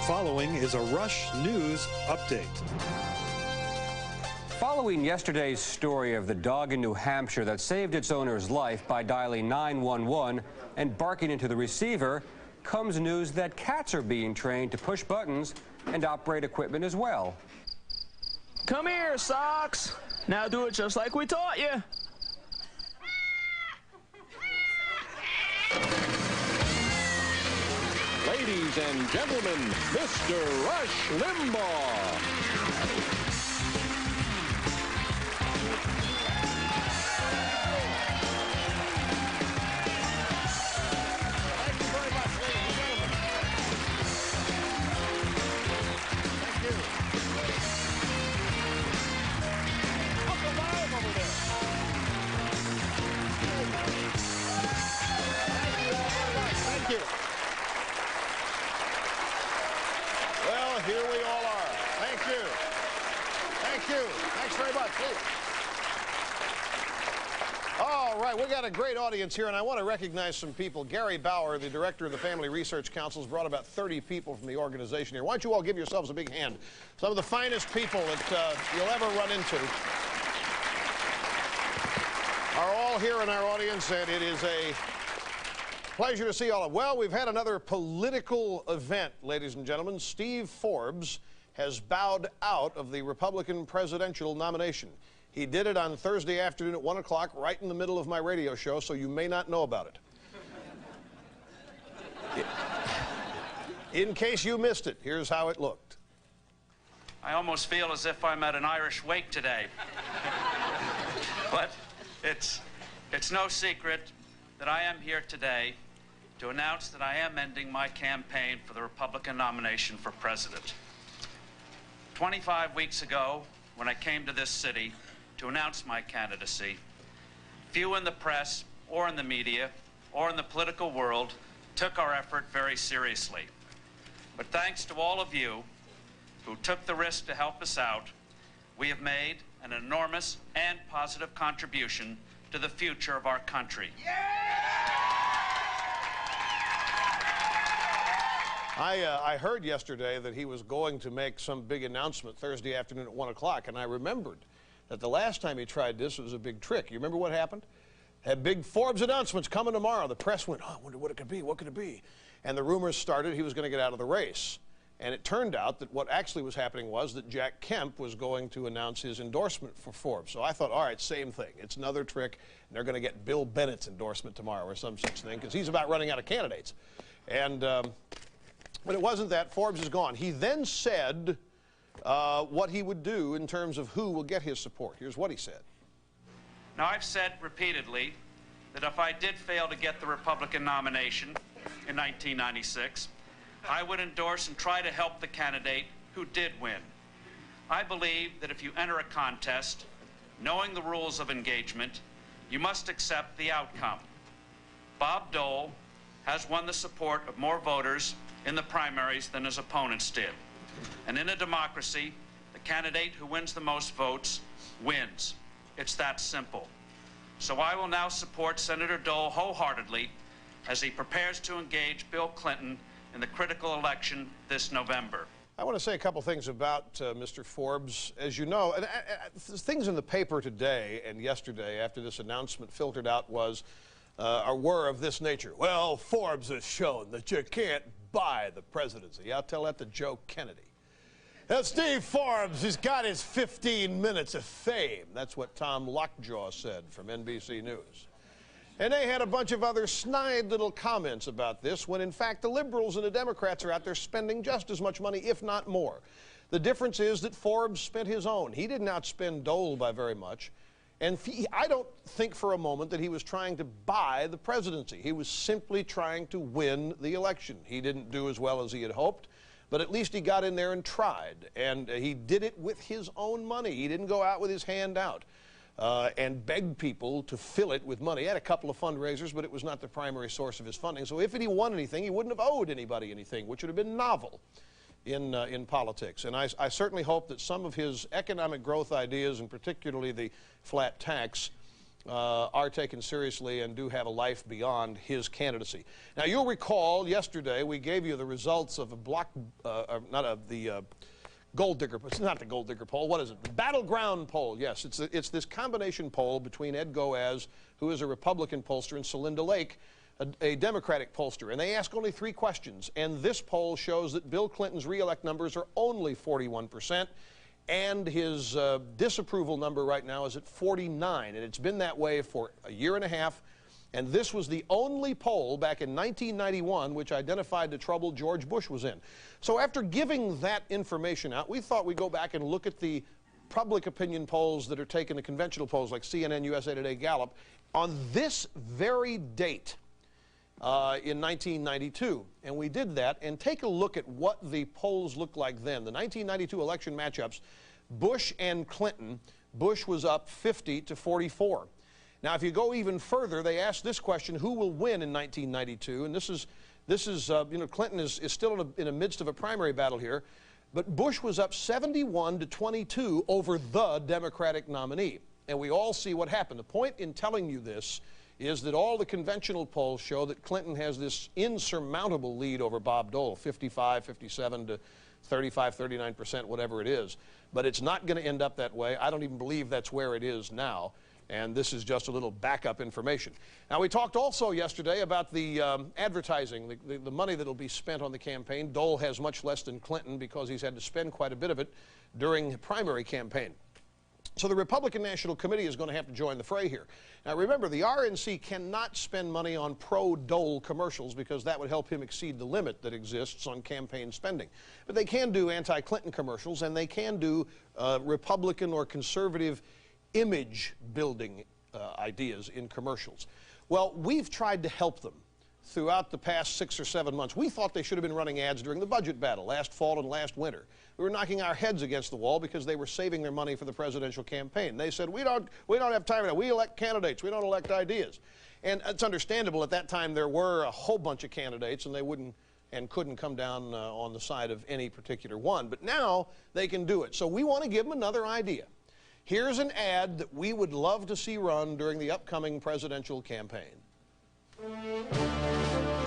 following is a Rush News Update. Following yesterday's story of the dog in New Hampshire that saved its owner's life by dialing 911 and barking into the receiver, comes news that cats are being trained to push buttons and operate equipment as well. Come here, Socks. Now do it just like we taught you. Ladies and gentlemen, Mr. Rush Limbaugh. Well, here we all are. Thank you. Thank you. Thanks very much. All right, we got a great audience here, and I want to recognize some people. Gary Bauer, the director of the Family Research Council, has brought about 30 people from the organization here. Why don't you all give yourselves a big hand? Some of the finest people that you'll ever run into are all here in our audience, and it is a pleasure to see all of them. Well, we've had another political event, ladies and gentlemen. Steve Forbes has bowed out of the Republican presidential nomination. He did it on Thursday afternoon at 1 o'clock, right in the middle of my radio show, so you may not know about it. In case you missed it, here's how it looked. I almost feel as if I'm at an Irish wake today. But it's no secret that I am here today to announce that I am ending my campaign for the Republican nomination for president. 25 weeks ago, when I came to this city to announce my candidacy, few in the press or in the media or in the political world took our effort very seriously. But thanks to all of you who took the risk to help us out, we have made an enormous and positive contribution to the future of our country. I heard yesterday that he was going to make some big announcement Thursday afternoon at 1 o'clock, and I remembered that the last time he tried this, it was a big trick. You remember what happened? Had big Forbes announcements coming tomorrow. The press went, oh, I wonder what it could be, what could it be? And the rumors started he was going to get out of the race. And it turned out that what actually was happening was that Jack Kemp was going to announce his endorsement for Forbes. So I thought, all right, same thing. It's another trick, and they're going to get Bill Bennett's endorsement tomorrow or some such thing, because he's about running out of candidates. And but it wasn't that. Forbes is gone. He then said what he would do in terms of who will get his support. Here's what he said. Now, I've said repeatedly that if I did fail to get the Republican nomination in 1996, I would endorse and try to help the candidate who did win. I believe that if you enter a contest, knowing the rules of engagement, you must accept the outcome. Bob Dole has won the support of more voters in the primaries than his opponents did. And in a democracy, the candidate who wins the most votes wins. It's that simple. So I will now support Senator Dole wholeheartedly as he prepares to engage Bill Clinton in the critical election this November. I want to say a couple things about Mr. Forbes. As you know, things in the paper today and yesterday after this announcement filtered out were of this nature. Well, Forbes has shown that you can't buy the presidency. I'll tell that to Joe Kennedy. Now, Steve Forbes, he's got his 15 minutes of fame. That's what Tom Lockjaw said from NBC News. And they had a bunch of other snide little comments about this when, in fact, the liberals and the Democrats are out there spending just as much money, if not more. The difference is that Forbes spent his own. He didn't outspend Dole by very much. And I don't think for a moment that he was trying to buy the presidency. He was simply trying to win the election. He didn't do as well as he had hoped, but at least he got in there and tried. And he did it with his own money. He didn't go out with his hand out and beg people to fill it with money. He had a couple of fundraisers, but it was not the primary source of his funding. So if he won anything, he wouldn't have owed anybody anything, which would have been novel in politics. And I certainly hope that some of his economic growth ideas, and particularly the flat tax, are taken seriously and do have a life beyond his candidacy. Now, you'll recall yesterday we gave you the results of the gold digger. It's not the gold digger poll. What is it? The battleground poll. Yes, it's this combination poll between Ed Goaz, who is a Republican pollster, and Celinda Lake, a Democratic pollster. And they ask only 3 questions. And this poll shows that Bill Clinton's reelect numbers are only 41%. And his disapproval number right now is at 49, and it's been that way for a year and a half. And this was the only poll back in 1991 which identified the trouble George Bush was in. So after giving that information out, we thought we'd go back and look at the public opinion polls that are taken, the conventional polls like CNN, USA Today, Gallup, on this very date in 1992. And we did that, and take a look at what the polls looked like then. The 1992 election matchups, Bush and Clinton, Bush was up 50 to 44. Now, if you go even further, they asked this question: who will win in 1992? And this is you know, Clinton is still in the midst of a primary battle here, but Bush was up 71 to 22 over the Democratic nominee. And we all see what happened. The point in telling you this is that all the conventional polls show that Clinton has this insurmountable lead over Bob Dole, 55, 57 to 35, 39%, whatever it is. But it's not going to end up that way. I don't even believe that's where it is now. And this is just a little backup information. Now, we talked also yesterday about the advertising, the money that will be spent on the campaign. Dole has much less than Clinton because he's had to spend quite a bit of it during the primary campaign. So the Republican National Committee is going to have to join the fray here. Now, remember, the RNC cannot spend money on pro-Dole commercials because that would help him exceed the limit that exists on campaign spending. But they can do anti-Clinton commercials, and they can do Republican or conservative image-building ideas in commercials. Well, we've tried to help them throughout the past 6 or 7 months. We thought they should have been running ads during the budget battle last fall and last winter. We were knocking our heads against the wall because they were saving their money for the presidential campaign. They said, we don't have time for that. We elect candidates. We don't elect ideas. And it's understandable. At that time, there were a whole bunch of candidates, and they wouldn't and couldn't come down on the side of any particular one. But now they can do it. So we want to give them another idea. Here's an ad that we would love to see run during the upcoming presidential campaign.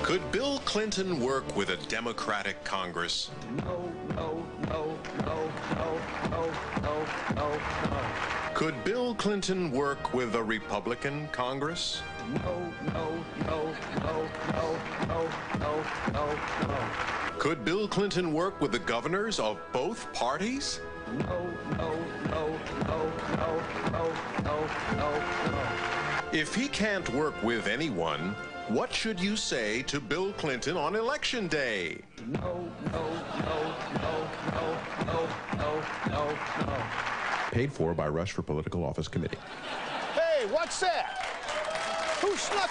Could Bill Clinton work with a Democratic Congress? No, no, no, no, no, no, no, no, no. Could Bill Clinton work with a Republican Congress? No, no, no, no, no, no, no, no, no. Could Bill Clinton work with the governors of both parties? No, no, no, no, no, no, no, no, no. If he can't work with anyone, what should you say to Bill Clinton on Election Day? No, no, no, no, no, no, no, no, no. Paid for by Rush for Political Office Committee. Hey, what's that? Who snuck?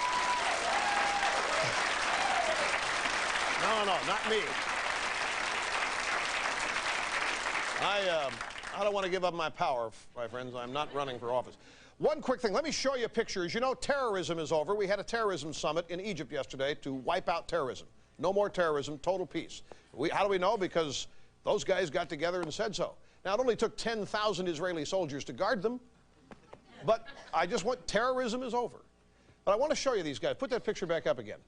No, not me. I don't want to give up my power, my friends. I'm not running for office. One quick thing. Let me show you a picture. As you know, terrorism is over. We had a terrorism summit in Egypt yesterday to wipe out terrorism. No more terrorism, total peace. How do we know? Because those guys got together and said so. Now, it only took 10,000 Israeli soldiers to guard them. But terrorism is over. But I want to show you these guys. Put that picture back up again.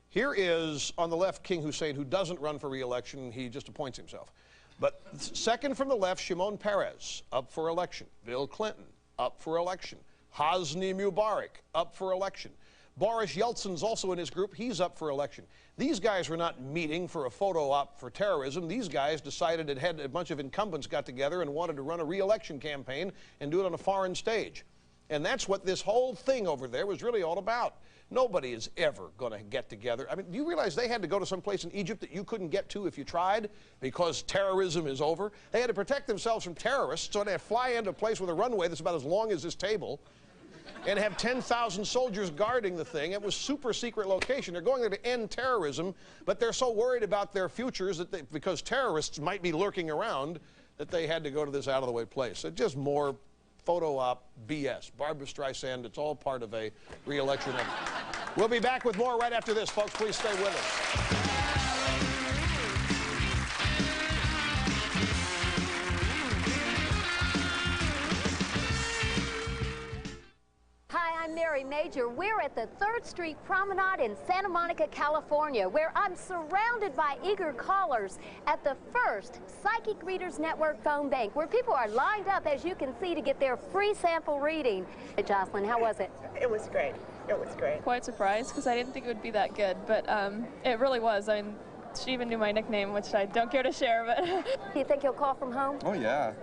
Here is, on the left, King Hussein, who doesn't run for re-election. He just appoints himself. But second from the left, Shimon Peres, up for election. Bill Clinton, up for election. Hosni Mubarak, up for election. Boris Yeltsin's also in his group. He's up for election. These guys were not meeting for a photo op for terrorism. These guys decided it had a bunch of incumbents got together and wanted to run a re-election campaign and do it on a foreign stage. And that's what this whole thing over there was really all about. Nobody is ever going to get together. I mean, do you realize they had to go to some place in Egypt that you couldn't get to if you tried because terrorism is over? They had to protect themselves from terrorists, so they had to fly into a place with a runway that's about as long as this table and have 10,000 soldiers guarding the thing. It was super secret location. They're going there to end terrorism, but they're so worried about their futures that because terrorists might be lurking around that they had to go to this out-of-the-way place. It's just more photo op BS. Barbara Streisand, it's all part of a re-election effort. We'll be back with more right after this, folks. Please stay with us. Hi, Larry Major. We're at the 3rd Street Promenade in Santa Monica, California, where I'm surrounded by eager callers at the first Psychic Readers Network phone bank, where people are lined up, as you can see, to get their free sample reading. Hey, Jocelyn, how was it? It was great. It was great. Quite surprised, because I didn't think it would be that good, but it really was. I mean, she even knew my nickname, which I don't care to share, but... Do you think you'll call from home? Oh, yeah.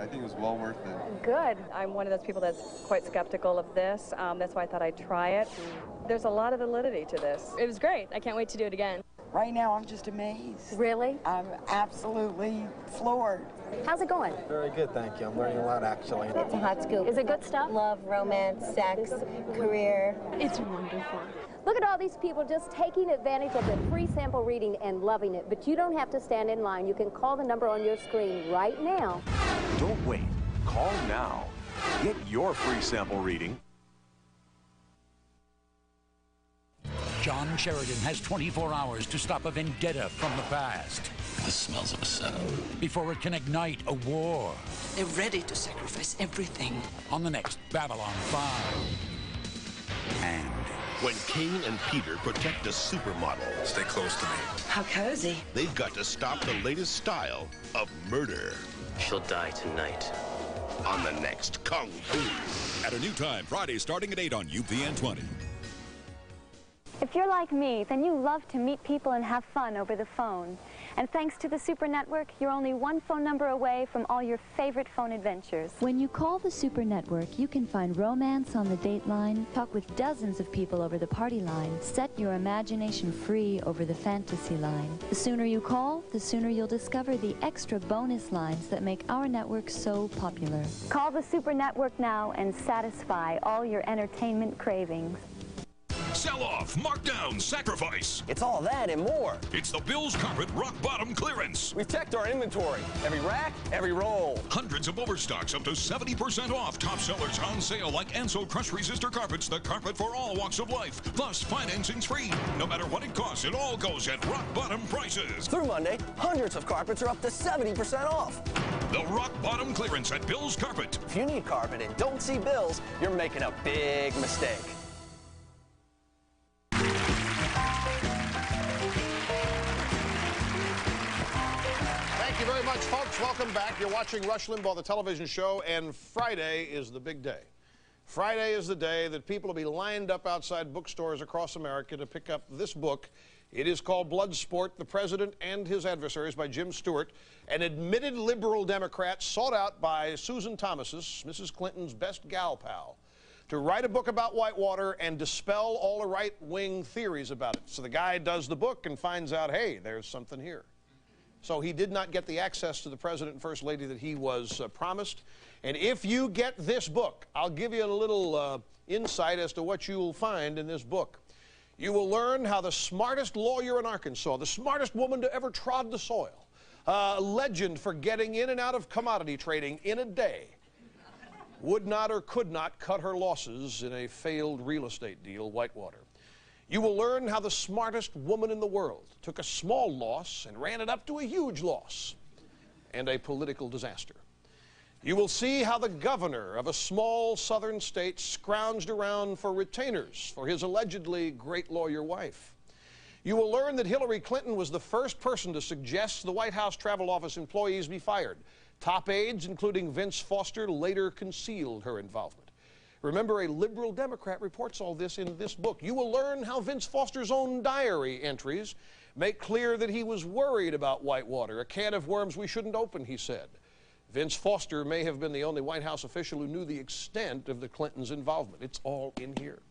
I think it was well worth it. Good. I'm one of those people that's quite skeptical of this. That's why I thought I'd try it. There's a lot of validity to this. It was great. I can't wait to do it again. Right now, I'm just amazed. Really? I'm absolutely floored. How's it going? Very good, thank you. I'm learning a lot, actually. It's a hot scoop. Is it good stuff? Love, romance, sex, career. It's wonderful. Look at all these people just taking advantage of the free sample reading and loving it. But you don't have to stand in line. You can call the number on your screen right now. Don't wait. Call now. Get your free sample reading. John Sheridan has 24 hours to stop a vendetta from the past. The smells of a setup. Before it can ignite a war. They're ready to sacrifice everything. On the next Babylon 5. And when Kane and Peter protect a supermodel. Stay close to me. How cozy. They've got to stop the latest style of murder. She'll die tonight. On the next Kung Fu. At a new time, Friday starting at 8 on UPN 20. If you're like me, then you love to meet people and have fun over the phone. And thanks to the Super Network, you're only one phone number away from all your favorite phone adventures. When you call the Super Network, you can find romance on the date line, talk with dozens of people over the party line, set your imagination free over the fantasy line. The sooner you call, the sooner you'll discover the extra bonus lines that make our network so popular. Call the Super Network now and satisfy all your entertainment cravings. Sell off, markdown, sacrifice. It's all that and more. It's the Bill's Carpet Rock Bottom Clearance. We've checked our inventory. Every rack, every roll. Hundreds of overstocks up to 70% off. Top sellers on sale like Anso Crush Resistor Carpets, the carpet for all walks of life. Plus, financing's free. No matter what it costs, it all goes at rock bottom prices. Through Monday, hundreds of carpets are up to 70% off. The Rock Bottom Clearance at Bill's Carpet. If you need carpet and don't see bills, you're making a big mistake. Thank you very much, folks. Welcome back. You're watching Rush Limbaugh, the television show, and Friday is the big day. Friday is the day that people will be lined up outside bookstores across America to pick up this book. It is called Bloodspot, The President and His Adversaries by Jim Stewart, an admitted liberal Democrat sought out by Susan Thomas's, Mrs. Clinton's best gal pal, to write a book about Whitewater and dispel all the right-wing theories about it. So the guy does the book and finds out, hey, there's something here. So he did not get the access to the President and First Lady that he was promised. And if you get this book, I'll give you a little insight as to what you'll find in this book. You will learn how the smartest lawyer in Arkansas, the smartest woman to ever trod the soil, a legend for getting in and out of commodity trading in a day, would not or could not cut her losses in a failed real estate deal, Whitewater. You will learn how the smartest woman in the world took a small loss and ran it up to a huge loss and a political disaster. You will see how the governor of a small southern state scrounged around for retainers for his allegedly great lawyer wife. You will learn that Hillary Clinton was the first person to suggest the White House Travel Office employees be fired. Top aides, including Vince Foster, later concealed her involvement. Remember, a liberal Democrat reports all this in this book. You will learn how Vince Foster's own diary entries make clear that he was worried about Whitewater, a can of worms we shouldn't open, he said. Vince Foster may have been the only White House official who knew the extent of the Clintons' involvement. It's all in here.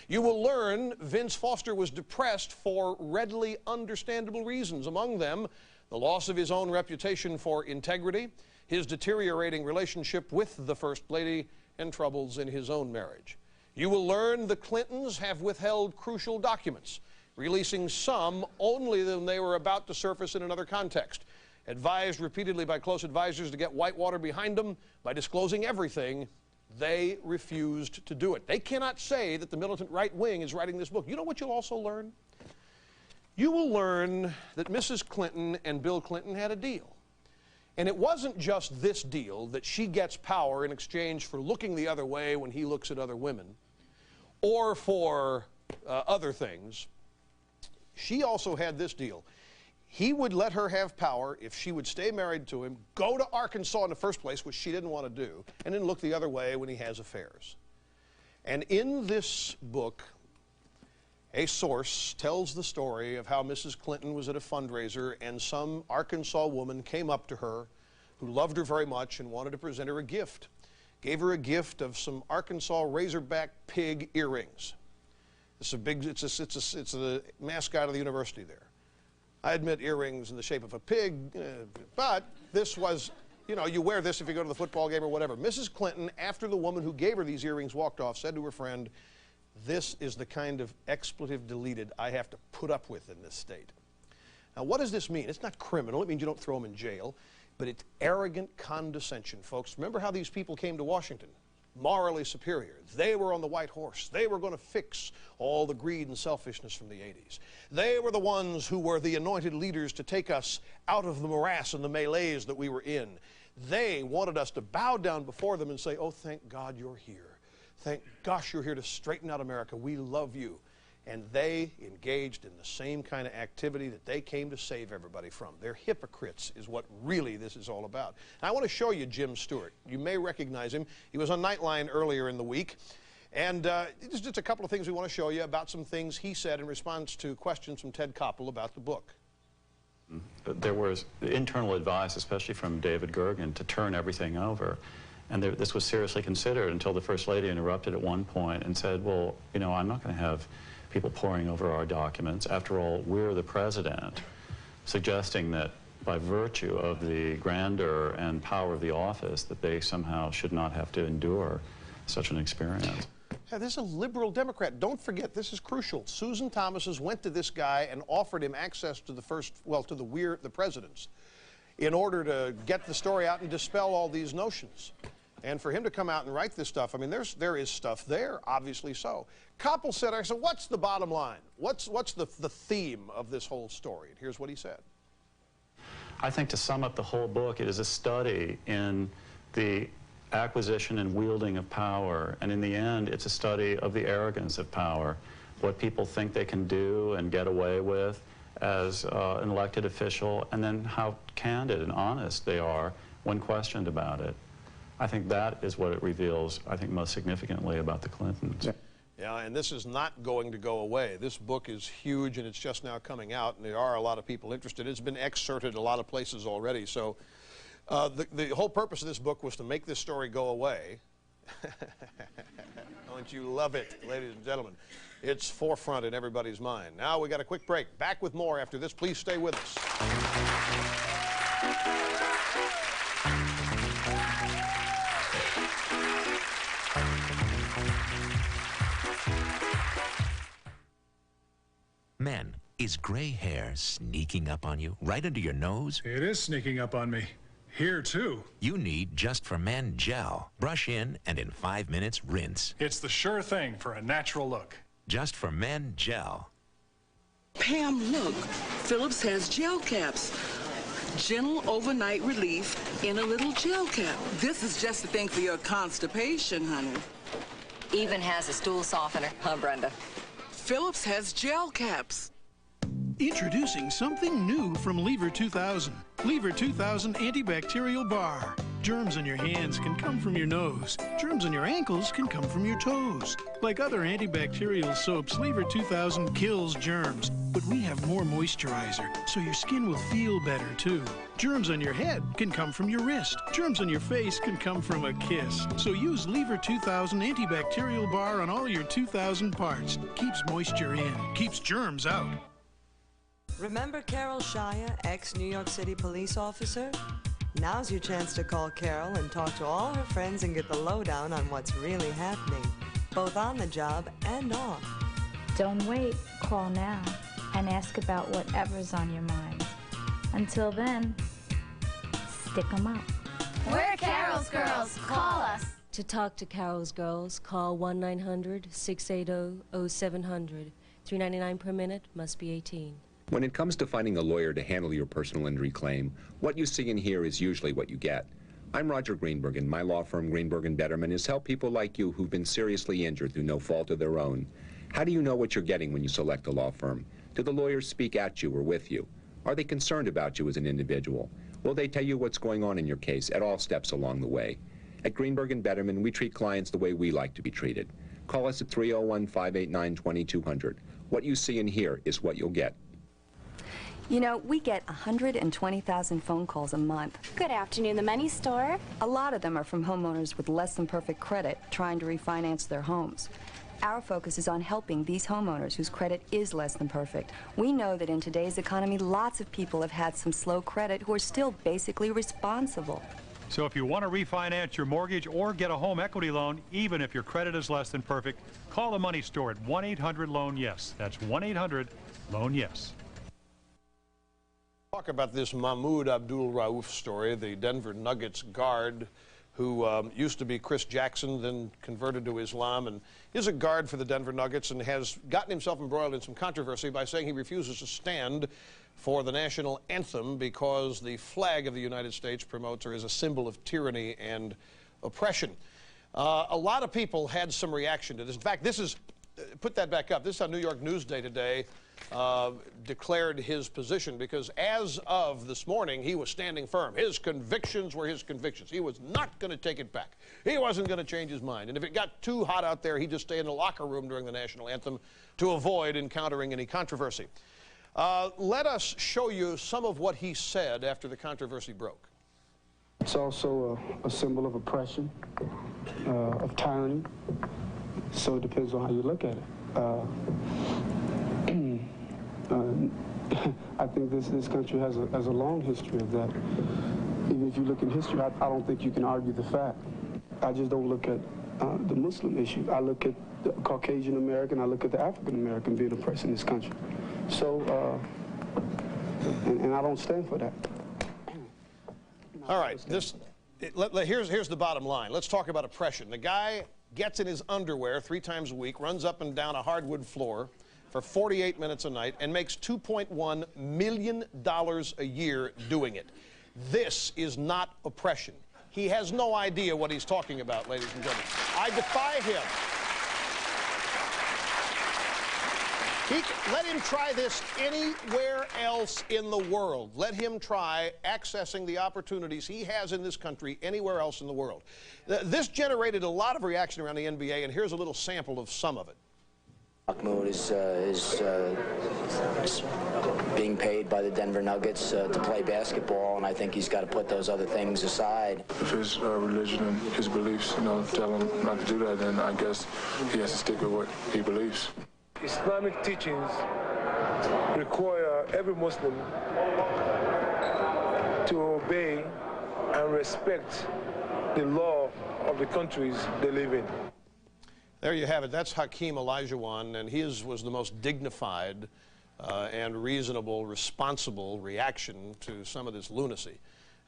You will learn Vince Foster was depressed for readily understandable reasons, among them the loss of his own reputation for integrity, his deteriorating relationship with the First Lady, and troubles in his own marriage. You will learn the Clintons have withheld crucial documents, releasing some only when they were about to surface in another context. Advised repeatedly by close advisors to get Whitewater behind them by disclosing everything, they refused to do it. They cannot say that the militant right wing is writing this book. You know what you'll also learn? You will learn that Mrs. Clinton and Bill Clinton had a deal. And it wasn't just this deal, that she gets power in exchange for looking the other way when he looks at other women. or for other things, she also had this deal. He would let her have power if she would stay married to him, go to Arkansas in the first place, which she didn't want to do, and then look the other way when he has affairs. And in this book, a source tells the story of how Mrs. Clinton was at a fundraiser and some Arkansas woman came up to her who loved her very much and wanted to present her a gift. Gave her a gift of some Arkansas Razorback pig earrings. It's the mascot of the university there. I admit earrings in the shape of a pig, but this was, you know, you wear this if you go to the football game or whatever. Mrs. Clinton, after the woman who gave her these earrings walked off, said to her friend, "This is the kind of expletive deleted I have to put up with in this state." Now, what does this mean? It's not criminal. It means you don't throw them in jail. But it's arrogant condescension, folks. Remember how these people came to Washington? Morally superior. They were on the white horse. They were going to fix all the greed and selfishness from the 80s. They were the ones who were the anointed leaders to take us out of the morass and the melees that we were in. They wanted us to bow down before them and say, "Oh, thank God you're here. Thank gosh you're here to straighten out America. We love you." And they engaged in the same kind of activity that they came to save everybody from. They're hypocrites is what really this is all about. And I want to show you Jim Stewart. You may recognize him. He was on Nightline earlier in the week. And there's just a couple of things we want to show you about some things he said in response to questions from Ted Koppel about the book. There was internal advice, especially from David Gergen, to turn everything over. And this was seriously considered until the First Lady interrupted at one point and said, well, you know, I'm not going to have people poring over our documents. After all, we're the president, suggesting that by virtue of the grandeur and power of the office that they somehow should not have to endure such an experience. Yeah, this is a liberal Democrat. Don't forget, this is crucial. Susan Thomas's went to this guy and offered him access to the presidents in order to get the story out and dispel all these notions. And for him to come out and write this stuff, I mean, there is stuff there, obviously so. Koppel said, I said, what's the bottom line? What's the theme of this whole story? And here's what he said. I think to sum up the whole book, it is a study in the acquisition and wielding of power. And in the end, it's a study of the arrogance of power, what people think they can do and get away with as an elected official, and then how candid and honest they are when questioned about it. I think that is what it reveals, I think, most significantly about the Clintons. Yeah, and this is not going to go away. This book is huge, and it's just now coming out, and there are a lot of people interested. It's been excerpted a lot of places already, so the whole purpose of this book was to make this story go away. Don't you love it, ladies and gentlemen? It's forefront in everybody's mind. Now we got a quick break. Back with more after this. Please stay with us. Men, is gray hair sneaking up on you right under your nose? It is sneaking up on me. Here, too. You need Just for Men gel. Brush in, and in 5 minutes, rinse. It's the sure thing for a natural look. Just for Men gel. Pam, look. Phillips has gel caps. Gentle overnight relief in a little gel cap. This is just the thing for your constipation, honey. Even has a stool softener, huh, Brenda? Phillips has gel caps. Introducing something new from Lever 2000. Lever 2000 Antibacterial Bar. Germs in your hands can come from your nose. Germs in your ankles can come from your toes. Like other antibacterial soaps, Lever 2000 kills germs. But we have more moisturizer, so your skin will feel better, too. Germs on your head can come from your wrist. Germs on your face can come from a kiss. So use Lever 2000 Antibacterial Bar on all your 2000 parts. Keeps moisture in, keeps germs out. Remember Carol Shire, ex-New York City police officer? Now's your chance to call Carol and talk to all her friends and get the lowdown on what's really happening, both on the job and off. Don't wait. Call now and ask about whatever's on your mind. Until then, stick 'em up. We're Carol's Girls. Call us. To talk to Carol's Girls, call 1-900-680-0700. $3.99 per minute, must be 18. When it comes to finding a lawyer to handle your personal injury claim, what you see and hear is usually what you get. I'm Roger Greenberg, and my law firm, Greenberg & Betterman, has helped people like you who've been seriously injured through no fault of their own. How do you know what you're getting when you select a law firm? Do the lawyers speak at you or with you? Are they concerned about you as an individual? Will they tell you what's going on in your case at all steps along the way? At Greenberg & Betterman, we treat clients the way we like to be treated. Call us at 301-589-2200. What you see and hear is what you'll get. You know, we get 120,000 phone calls a month. Good afternoon, the Money Store. A lot of them are from homeowners with less than perfect credit trying to refinance their homes. Our focus is on helping these homeowners whose credit is less than perfect. We know that in today's economy, lots of people have had some slow credit who are still basically responsible. So if you want to refinance your mortgage or get a home equity loan, even if your credit is less than perfect, call the Money Store at 1-800-LOAN-YES. That's 1-800-LOAN-YES. Talk about this Mahmoud Abdul Rauf story, the Denver Nuggets guard who used to be Chris Jackson, then converted to Islam, and is a guard for the Denver Nuggets and has gotten himself embroiled in some controversy by saying he refuses to stand for the national anthem because the flag of the United States promotes or is a symbol of tyranny and oppression. A lot of people had some reaction to this. In fact, this is, put that back up, this is how New York Newsday today declared his position, because as of this morning, he was standing firm. His convictions were his convictions. He was not going to take it back. He wasn't going to change his mind. And if it got too hot out there, he'd just stay in the locker room during the national anthem to avoid encountering any controversy. Let us show you some of what he said after the controversy broke. It's also a symbol of oppression, of tyranny, so it depends on how you look at it. I think this country has a long history of that. Even if you look in history, I don't think you can argue the fact. I just don't look at the Muslim issue. I look at the Caucasian American, I look at the African American being oppressed in this country. So, and I don't stand for that. All right, here's the bottom line. Let's talk about oppression. The guy gets in his underwear 3 times a week, runs up and down a hardwood floor for 48 minutes a night, and makes $2.1 million a year doing it. This is not oppression. He has no idea what he's talking about, ladies and gentlemen. I defy him. Let him try this anywhere else in the world. Let him try accessing the opportunities he has in this country anywhere else in the world. This generated a lot of reaction around the NBA, and here's a little sample of some of it. Mahmoud is being paid by the Denver Nuggets to play basketball, and I think he's got to put those other things aside. If his religion and his beliefs, tell him not to do that, then I guess he has to stick with what he believes. Islamic teachings require every Muslim to obey and respect the law of the countries they live in. There you have it. That's Hakeem Olajuwon, and his was the most dignified and reasonable, responsible reaction to some of this lunacy.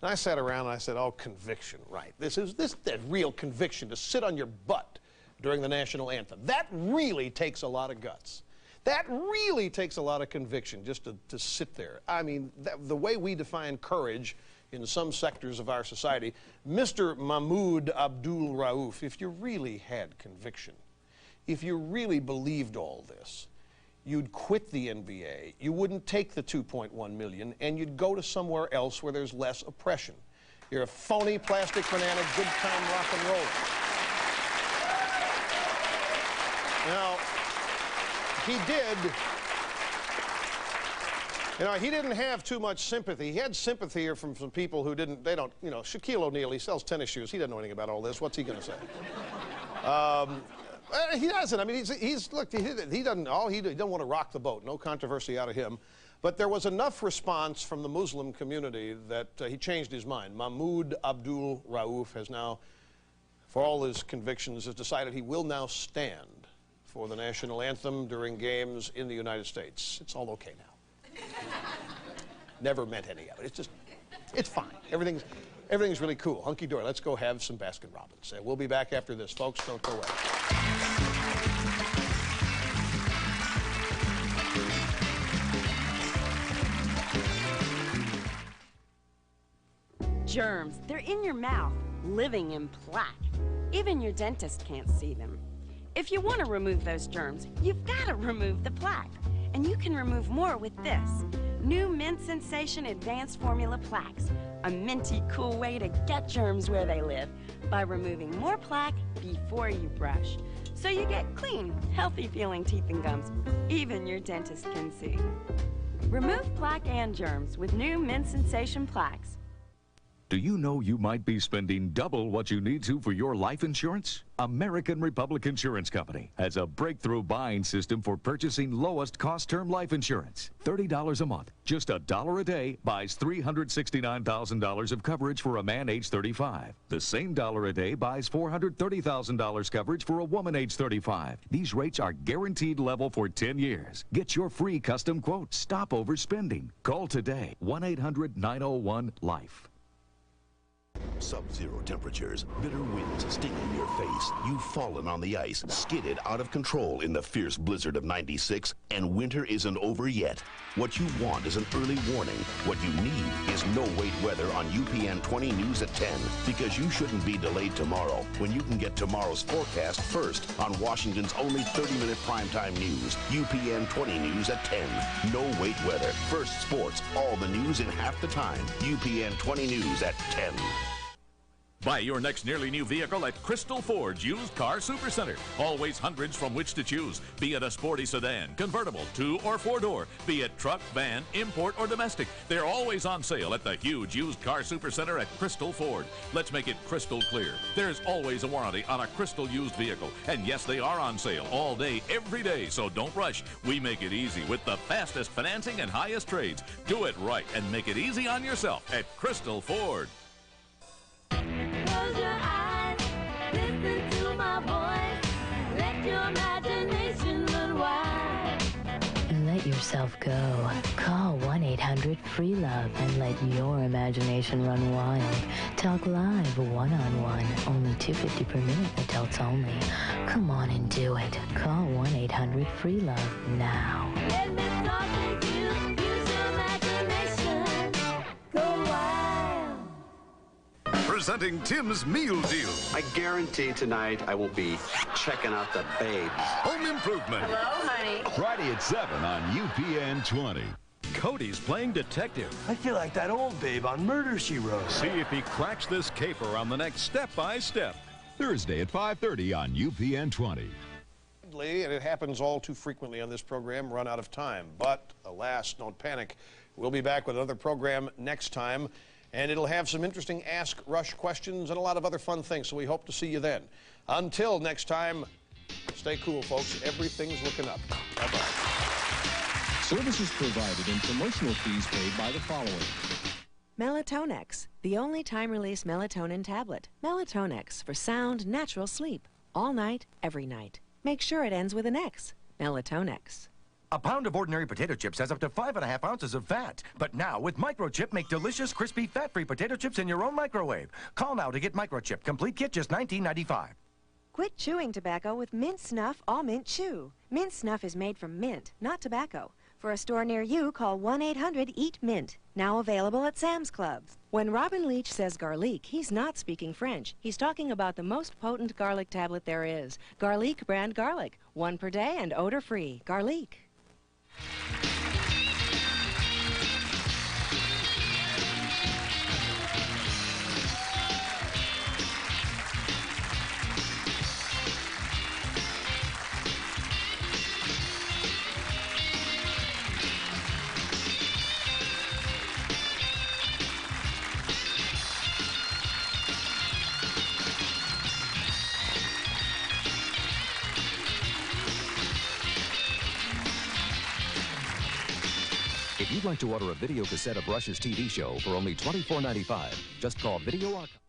And I sat around and I said, oh, conviction, right. This that real conviction, to sit on your butt during the national anthem. That really takes a lot of guts. That really takes a lot of conviction just to sit there. I mean, the way we define courage in some sectors of our society, Mr. Mahmoud Abdul Rauf, if you really had conviction, if you really believed all this, you'd quit the NBA, you wouldn't take the $2.1 million, and you'd go to somewhere else where there's less oppression. You're a phony, plastic banana, good-time rock and roller. Now, he didn't have too much sympathy. He had sympathy from some people who Shaquille O'Neal, he sells tennis shoes. He doesn't know anything about all this. What's he going to say? He doesn't. I mean, he doesn't want to rock the boat. No controversy out of him. But there was enough response from the Muslim community that he changed his mind. Mahmoud Abdul Rauf has now, for all his convictions, has decided he will now stand for the national anthem during games in the United States. It's all okay now. Never meant any of it. It's fine. Everything's really cool. Hunky-dory. Let's go have some Baskin-Robbins. We'll be back after this, folks. Don't go away. Germs, they're in your mouth, living in plaque. Even your dentist can't see them. If you want to remove those germs, you've got to remove the plaque. And you can remove more with this. New Mint Sensation Advanced Formula Plaques. A minty, cool way to get germs where they live by removing more plaque before you brush. So you get clean, healthy-feeling teeth and gums. Even your dentist can see. Remove plaque and germs with new Mint Sensation Plaques. Do you know you might be spending double what you need to for your life insurance? American Republic Insurance Company has a breakthrough buying system for purchasing lowest cost term life insurance. $30 a month, just $1 a day buys $369,000 of coverage for a man age 35. The same dollar a day buys $430,000 coverage for a woman age 35. These rates are guaranteed level for 10 years. Get your free custom quote. Stop overspending. Call today. 1-800-901-LIFE. Sub-zero temperatures, bitter winds stinging your face. You've fallen on the ice, skidded out of control in the fierce blizzard of '96, and winter isn't over yet. What you want is an early warning. What you need is no-wait weather on UPN 20 News at 10, because you shouldn't be delayed tomorrow when you can get tomorrow's forecast first on Washington's only 30-minute primetime news. UPN 20 News at 10. No-wait weather. First sports. All the news in half the time. UPN 20 News at 10. Buy your next nearly new vehicle at Crystal Ford's Used Car Supercenter. Always hundreds from which to choose. Be it a sporty sedan, convertible, 2- or 4-door. Be it truck, van, import, or domestic. They're always on sale at the huge Used Car Supercenter at Crystal Ford. Let's make it crystal clear. There's always a warranty on a Crystal used vehicle. And yes, they are on sale all day, every day. So don't rush. We make it easy with the fastest financing and highest trades. Do it right and make it easy on yourself at Crystal Ford. Close your eyes, listen to my voice, let your imagination run wild. Let yourself go. Call 1-800-FREE-LOVE and let your imagination run wild. Talk live one-on-one. Only $2.50 per minute, adults only. Come on and do it. Call 1-800-FREE-LOVE now. Let me talk to you, use your imagination, go wild. Presenting Tim's Meal Deal. I guarantee tonight I won't be checking out the babes. Home Improvement. Hello, honey. Friday at 7 on UPN 20. Cody's playing detective. I feel like that old babe on Murder, She Wrote. See if he cracks this caper on the next Step by Step. Thursday at 5:30 on UPN 20. And it happens all too frequently on this program, run out of time. But alas, don't panic. We'll be back with another program next time. And it'll have some interesting Ask Rush questions and a lot of other fun things, so we hope to see you then. Until next time, stay cool, folks. Everything's looking up. Bye-bye. Services provided and promotional fees paid by the following. Melatonex, the only time-release melatonin tablet. Melatonex for sound, natural sleep. All night, every night. Make sure it ends with an X. Melatonex. A pound of ordinary potato chips has up to 5.5 ounces of fat. But now, with Microchip, make delicious, crispy, fat-free potato chips in your own microwave. Call now to get Microchip. Complete kit, just $19.95. Quit chewing tobacco with Mint Snuff All Mint Chew. Mint Snuff is made from mint, not tobacco. For a store near you, call 1-800-EAT-MINT. Now available at Sam's Club. When Robin Leach says garlic, he's not speaking French. He's talking about the most potent garlic tablet there is. Garlic brand garlic. 1 per day and odor-free. Garlic. If you'd like to order a video cassette of Rush's TV show for only $24.95, just call Video Archive.